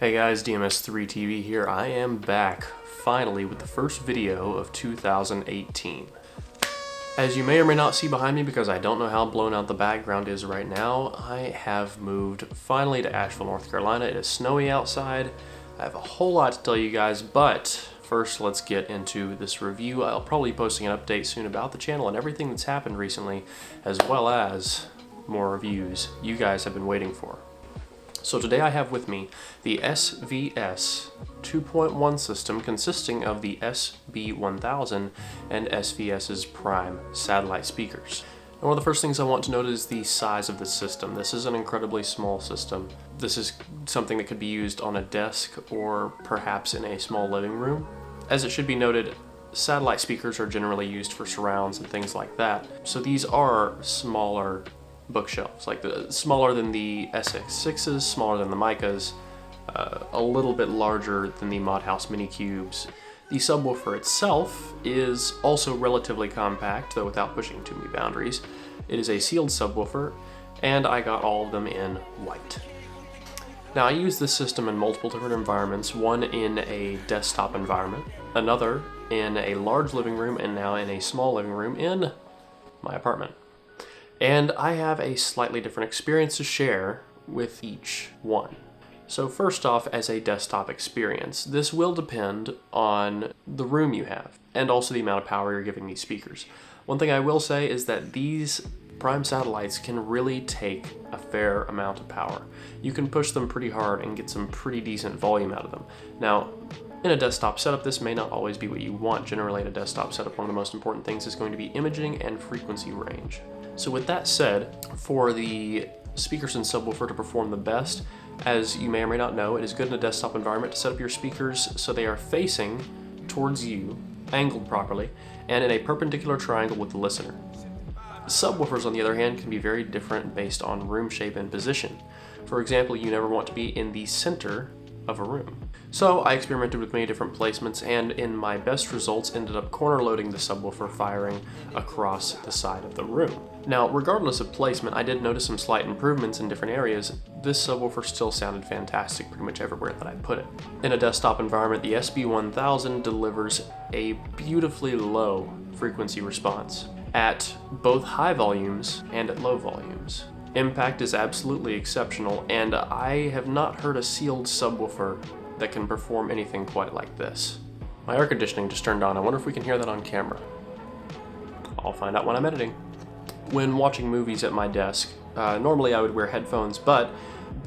Hey guys, DMS3 TV here. I am back, finally, with the first video of 2018. As you may or may not see behind me, because I don't know how blown out the background is right now, I have moved finally to Asheville, North Carolina. It is snowy outside. I have a whole lot to tell you guys, but first let's get into this review. I'll probably be posting an update soon about the channel and everything that's happened recently, as well as more reviews you guys have been waiting for. So today I have with me the SVS 2.1 system consisting of the SB1000 and SVS's Prime satellite speakers. And one of the first things I want to note is the size of the system. This is an incredibly small system. This is something that could be used on a desk or perhaps in a small living room. As it should be noted, satellite speakers are generally used for surrounds and things like that. So these are smaller bookshelves, like smaller than the SX6s, smaller than the Micas, a little bit larger than the Mod House Mini Cubes. The subwoofer itself is also relatively compact, though without pushing too many boundaries. It is a sealed subwoofer, and I got all of them in white. Now I use this system in multiple different environments, one in a desktop environment, another in a large living room, and now in a small living room in my apartment. And I have a slightly different experience to share with each one. So first off, as a desktop experience, this will depend on the room you have and also the amount of power you're giving these speakers. One thing I will say is that these Prime satellites can really take a fair amount of power. You can push them pretty hard and get some pretty decent volume out of them. Now, in a desktop setup, this may not always be what you want. Generally, in a desktop setup, one of the most important things is going to be imaging and frequency range. So with that said, for the speakers and subwoofer to perform the best, as you may or may not know, it is good in a desktop environment to set up your speakers so they are facing towards you, angled properly, and in a perpendicular triangle with the listener. Subwoofers, on the other hand, can be very different based on room shape and position. For example, you never want to be in the center of a room. So I experimented with many different placements, and in my best results ended up corner loading the subwoofer firing across the side of the room. Now, regardless of placement, I did notice some slight improvements in different areas. This subwoofer still sounded fantastic pretty much everywhere that I put it. In a desktop environment, the SB1000 delivers a beautifully low frequency response at both high volumes and at low volumes. Impact is absolutely exceptional, and I have not heard a sealed subwoofer that can perform anything quite like this. My air conditioning just turned on. I wonder if we can hear that on camera. I'll find out when I'm editing. When watching movies at my desk, normally I would wear headphones, but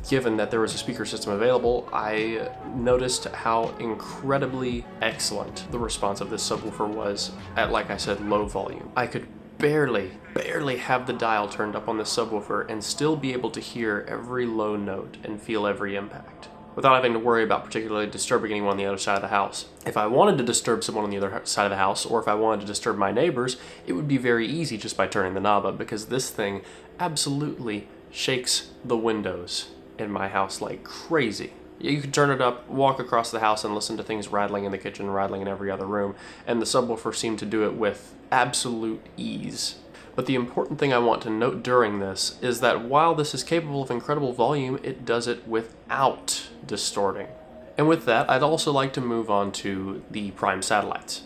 given that there was a speaker system available, I noticed how incredibly excellent the response of this subwoofer was at, like I said, low volume. I could barely have the dial turned up on this subwoofer and still be able to hear every low note and feel every impact, without having to worry about particularly disturbing anyone on the other side of the house. If I wanted to disturb someone on the other side of the house, or if I wanted to disturb my neighbors, it would be very easy just by turning the knob up, because this thing absolutely shakes the windows in my house like crazy. You can turn it up, walk across the house, and listen to things rattling in the kitchen, rattling in every other room, and the subwoofer seemed to do it with absolute ease. But the important thing I want to note during this is that while this is capable of incredible volume, it does it without distorting. And with that, I'd also like to move on to the Prime satellites.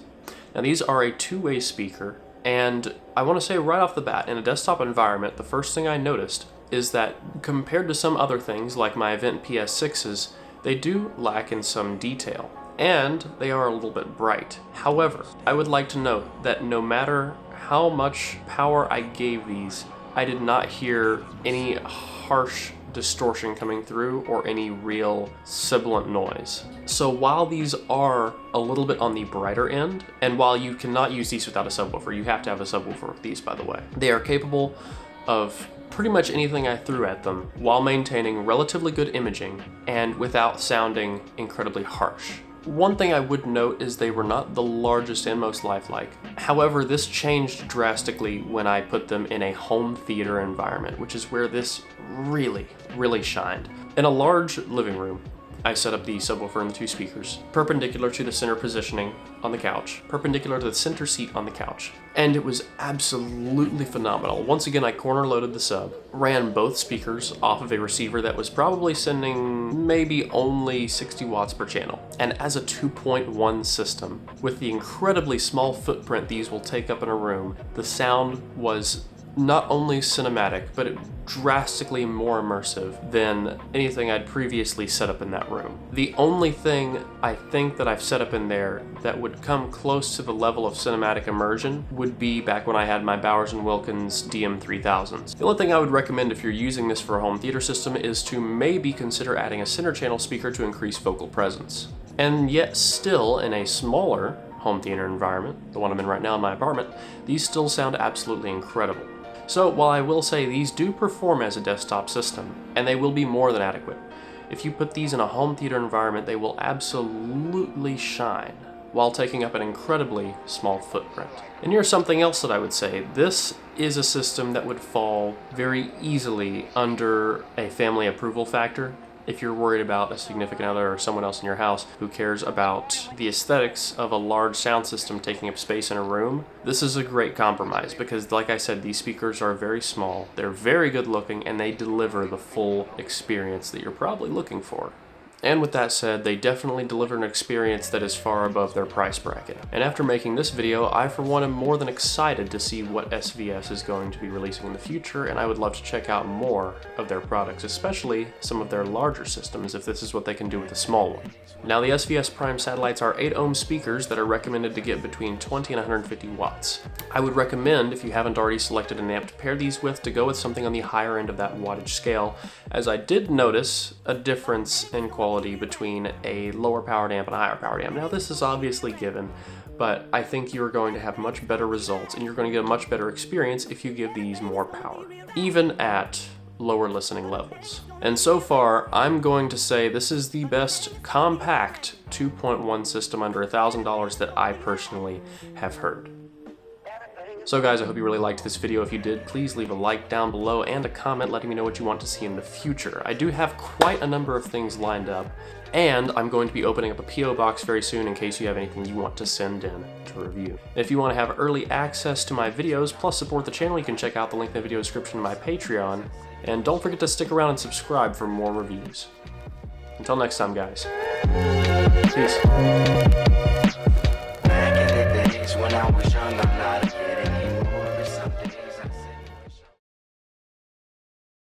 Now, these are a two-way speaker, and I want to say right off the bat, in a desktop environment, the first thing I noticed is that compared to some other things like my Event PS6s, they do lack in some detail, and they are a little bit bright. However, I would like to note that no matter how much power I gave these, I did not hear any harsh distortion coming through or any real sibilant noise. So while these are a little bit on the brighter end, and while you cannot use these without a subwoofer, you have to have a subwoofer with these, by the way, they are capable of pretty much anything I threw at them while maintaining relatively good imaging and without sounding incredibly harsh. One thing I would note is they were not the largest and most lifelike. However, this changed drastically when I put them in a home theater environment, which is where this really shined. In a large living room, I set up the subwoofer and the 2 speakers, perpendicular to the center positioning on the couch, perpendicular to the center seat on the couch. And it was absolutely phenomenal. Once again, I corner loaded the sub, ran both speakers off of a receiver that was probably sending maybe only 60 watts per channel. And as a 2.1 system, with the incredibly small footprint these will take up in a room, the sound was not only cinematic, but it drastically more immersive than anything I'd previously set up in that room. The only thing I think that I've set up in there that would come close to the level of cinematic immersion would be back when I had my Bowers & Wilkins DM3000s. The only thing I would recommend if you're using this for a home theater system is to maybe consider adding a center channel speaker to increase vocal presence. And yet still, in a smaller home theater environment, the one I'm in right now in my apartment, these still sound absolutely incredible. So while I will say these do perform as a desktop system, and they will be more than adequate, if you put these in a home theater environment, they will absolutely shine while taking up an incredibly small footprint. And here's something else that I would say. This is a system that would fall very easily under a family approval factor. If you're worried about a significant other or someone else in your house who cares about the aesthetics of a large sound system taking up space in a room, this is a great compromise because, like I said, these speakers are very small, they're very good looking, and they deliver the full experience that you're probably looking for. And with that said, they definitely deliver an experience that is far above their price bracket. And after making this video, I for one am more than excited to see what SVS is going to be releasing in the future, and I would love to check out more of their products, especially some of their larger systems if this is what they can do with a small one. Now, the SVS Prime satellites are 8-ohm speakers that are recommended to get between 20 and 150 watts. I would recommend, if you haven't already selected an amp to pair these with, to go with something on the higher end of that wattage scale, as I did notice a difference in quality between a lower powered amp and a higher powered amp. Now, this is obviously given, but I think you're going to have much better results and you're going to get a much better experience if you give these more power, even at lower listening levels. And so far, I'm going to say this is the best compact 2.1 system under $1,000 that I personally have heard. So guys, I hope you really liked this video. If you did, please leave a like down below and a comment letting me know what you want to see in the future. I do have quite a number of things lined up, and I'm going to be opening up a P.O. box very soon in case you have anything you want to send in to review. If you want to have early access to my videos, plus support the channel, you can check out the link in the video description to my Patreon, and don't forget to stick around and subscribe for more reviews. Until next time, guys. Peace.